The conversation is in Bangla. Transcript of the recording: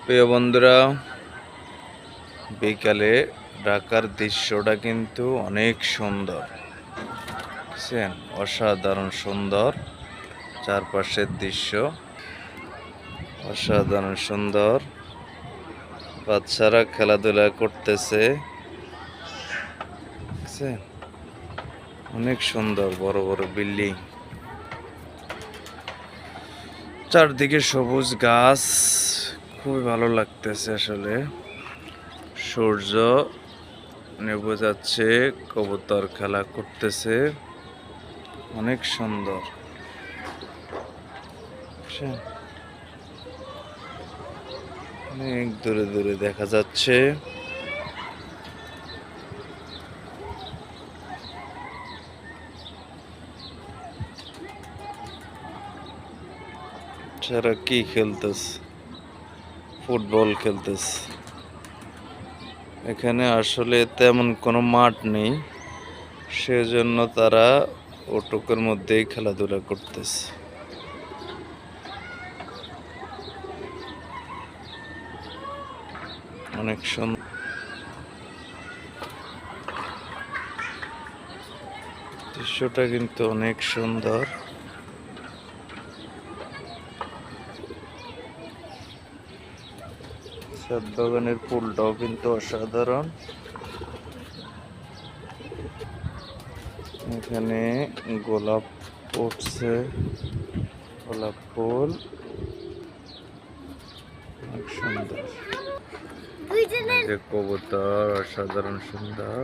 প্রিয় বন্ধুরা, বিকালে ঢাকার দৃশ্যটা কিন্তু অনেক সুন্দর, বুঝছেন? অসাধারণ সুন্দর। চারপাশের দৃশ্য অসাধারণ সুন্দর। বাচ্চারা খেলাধুলা করতেছে, বুঝছেন? অনেক সুন্দর, বড় বড় বিল্ডিং, চারদিকে সবুজ গাছ, খুবই ভালো লাগতেছে আসলে। সূর্য নেমে যাচ্ছে, কবুতর খেলা করতেছে, অনেক সুন্দর। অনেক দূরে দূরে দেখা যাচ্ছে। তারা কি খেলতেছে? ফুটবল খেলতেছে। এখানে আসলে তেমন কোনো মাঠ নেই, সেজন্য তারা ওটুকুর মধ্যেই খেলাধুলা করতেছে। অনেক সুন্দর দৃশ্যটা, কিন্তু অনেক সুন্দর। ছাদ বাগানের ফুলটাও কিন্তু অসাধারণ। এখানে গোলাপ উঠছে, গোলাপ ফুল অনেক সুন্দর। কবুতর অসাধারণ সুন্দর।